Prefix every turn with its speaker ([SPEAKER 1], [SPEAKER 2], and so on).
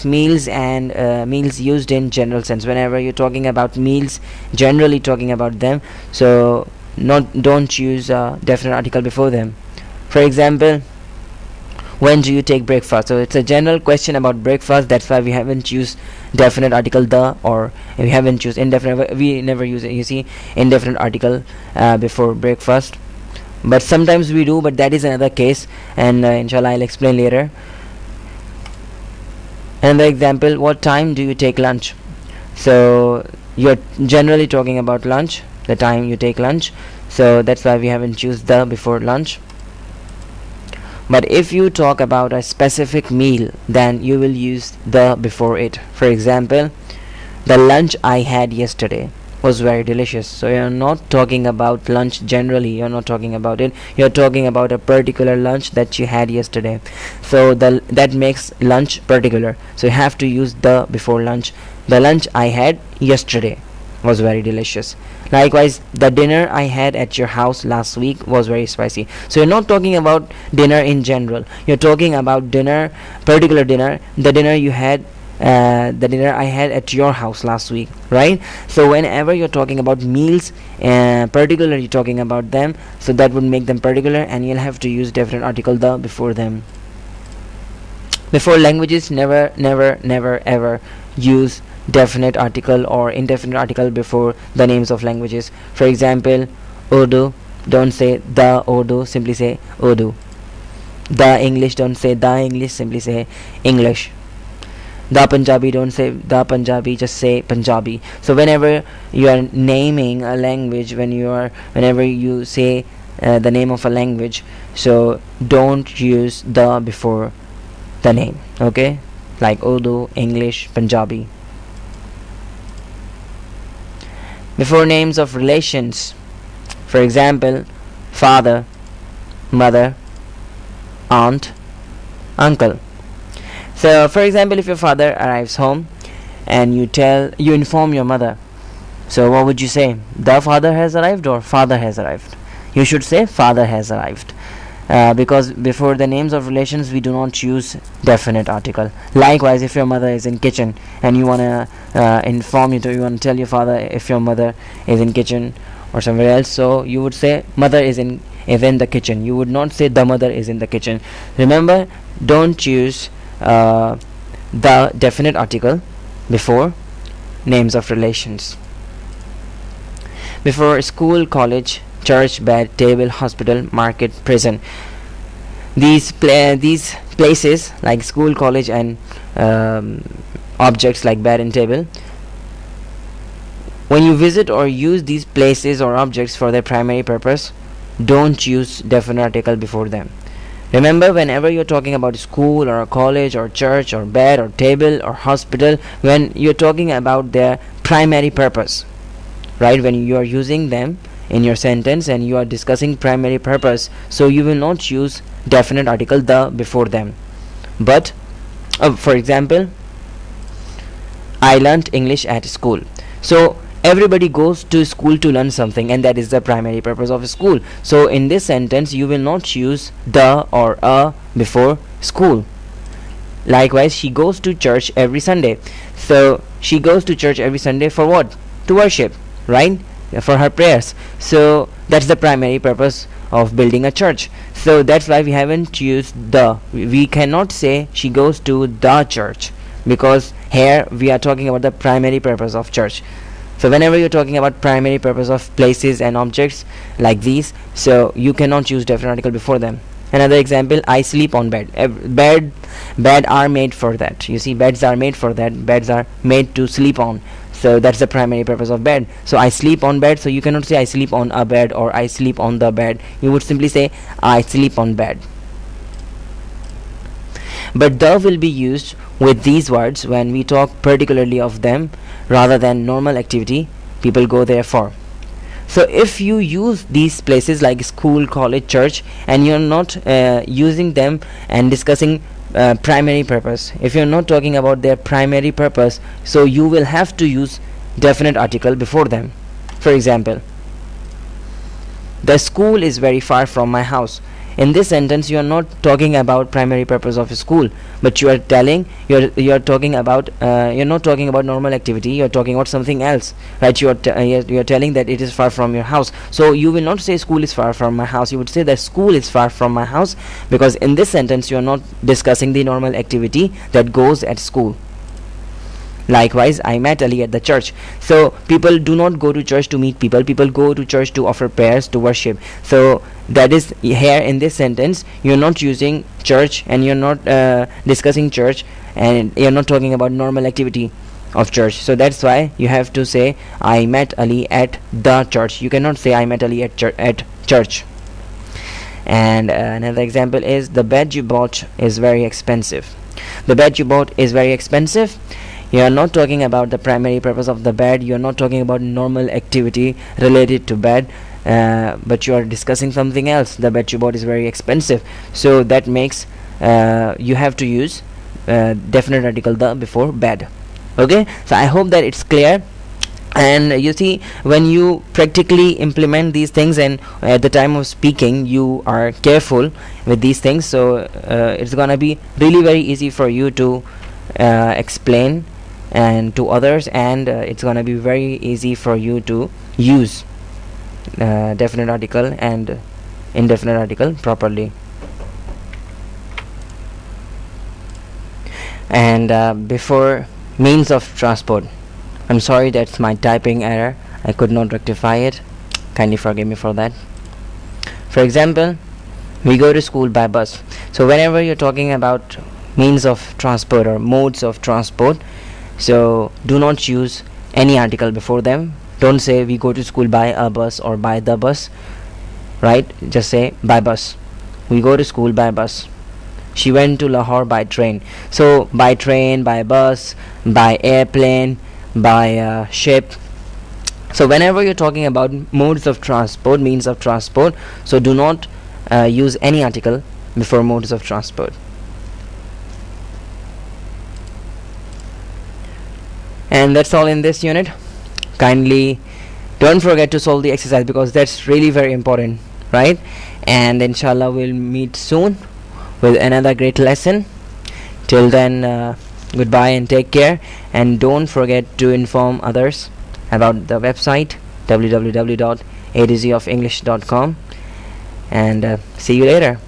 [SPEAKER 1] meals and meals used in general sense. Whenever you're talking about meals, generally talking about them, so don't use a definite article before them. For example, when do you take breakfast? So it's a general question about breakfast. That's why we haven't used definite article the, or we haven't used indefinite. We never use it, you see, indefinite article before breakfast. But sometimes we do, but that is another case, and inshallah I'll explain later. Another example, what time do you take lunch? So you're generally talking about lunch, the time you take lunch, so that's why we haven't used the before lunch. But if you talk about a specific meal, then you will use the before it. For example, the lunch I had yesterday was very delicious. So you're not talking about lunch generally, you're not talking about it, you're talking about a particular lunch that you had yesterday. So that makes lunch particular, so you have to use the before lunch. The lunch I had yesterday was very delicious. Likewise, the dinner I had at your house last week was very spicy. So you're not talking about dinner in general, you're talking about dinner, particular dinner, the dinner you had, the dinner I had at your house last week, right? So whenever you're talking about meals, particularly talking about them, so that would make them particular, and you'll have to use definite article the before them. Before languages, never ever use definite article or indefinite article before the names of languages. For example, Urdu, don't say the Urdu, simply say Urdu. The English, don't say the English, simply say English. The Punjabi, don't say the Punjabi, just say Punjabi. So whenever you are naming a language, whenever you say the name of a language, so don't use the before the name, okay? Like Urdu, English, Punjabi. Before names of relations, for example, father, mother, aunt, uncle. So for example, if your father arrives home and you inform your mother, so what would you say? The father has arrived or father has arrived? You should say father has arrived, because before the names of relations we do not use definite article. Likewise, if your mother is in kitchen and you want to you want to tell your father if your mother is in kitchen or somewhere else, so you would say mother is in the kitchen. You would not say the mother is in the kitchen. Remember, don't use the definite article before names of relations. Before school, college, church, bed, table, hospital, market, prison. These places like school, college, and objects like bed and table, when you visit or use these places or objects for their primary purpose, don't use definite article before them. Remember, whenever you're talking about school or a college or church or bed or table or hospital, when you're talking about their primary purpose, right, when you are using them in your sentence and you are discussing primary purpose, so you will not use definite article the before them. But for example, I learnt English at school. So everybody goes to school to learn something, and that is the primary purpose of school. So in this sentence you will not use the or a before school. Likewise, she goes to church every Sunday. So she goes to church every Sunday for what? To worship, right? For her prayers. So that's the primary purpose of building a church. So that's why we haven't used the. We cannot say she goes to the church, because here we are talking about the primary purpose of church. So whenever you're talking about primary purpose of places and objects like these, so you cannot use definite article before them. Another example, I sleep on bed. Bed are made for that. You see, beds are made for that. Beds are made to sleep on. So that's the primary purpose of bed. So I sleep on bed. So you cannot say I sleep on a bed or I sleep on the bed. You would simply say I sleep on bed. But the will be used with these words when we talk particularly of them rather than normal activity people go there for. So if you use these places like school, college, church, and you're not using them and discussing primary purpose, if you're not talking about their primary purpose, so you will have to use definite article before them. For example, the school is very far from my house. in this sentence you are not talking about primary purpose of school, but you are telling, you're talking about you're not talking about normal activity, you're talking about something else, right? You're telling that it is far from your house. So you will not say school is far from my house, you would say that school is far from my house, because in this sentence you are not discussing the normal activity that goes at school. Likewise, I met Ali at the church. So people do not go to church to meet people, people go to church to offer prayers, to worship. So that is here in this sentence you're not using church, and you're not discussing church, and you're not talking about normal activity of church. So that's why you have to say I met Ali at the church. You cannot say I met Ali at church. And another example is, the bed you bought is very expensive. The bed you bought is very expensive. You are not talking about the primary purpose of the bed, you are not talking about normal activity related to bed, but you are discussing something else. The bed you bought is very expensive. So that makes you have to use definite article the before bed. Okay, so I hope that it's clear. And you see, when you practically implement these things, and at the time of speaking you are careful with these things, so it's gonna be really very easy for you to explain and to others, and it's gonna be very easy for you to use definite article and indefinite article properly. And before means of transport, I'm sorry, that's my typing error, I could not rectify it, kindly forgive me for that. For example, we go to school by bus. So whenever you're talking about means of transport or modes of transport, so do not use any article before them. Don't say we go to school by a bus or by the bus, right? Just say by bus. We go to school by bus. She went to Lahore by train. So by train, by bus, by airplane, by ship. So whenever you're talking about modes of transport, means of transport, so do not use any article before modes of transport. And that's all in this unit. Kindly don't forget to solve the exercise, because that's really very important, right? And inshallah we'll meet soon with another great lesson. Till then, goodbye and take care, and don't forget to inform others about the website www.a2zoFenglish.com, and see you later.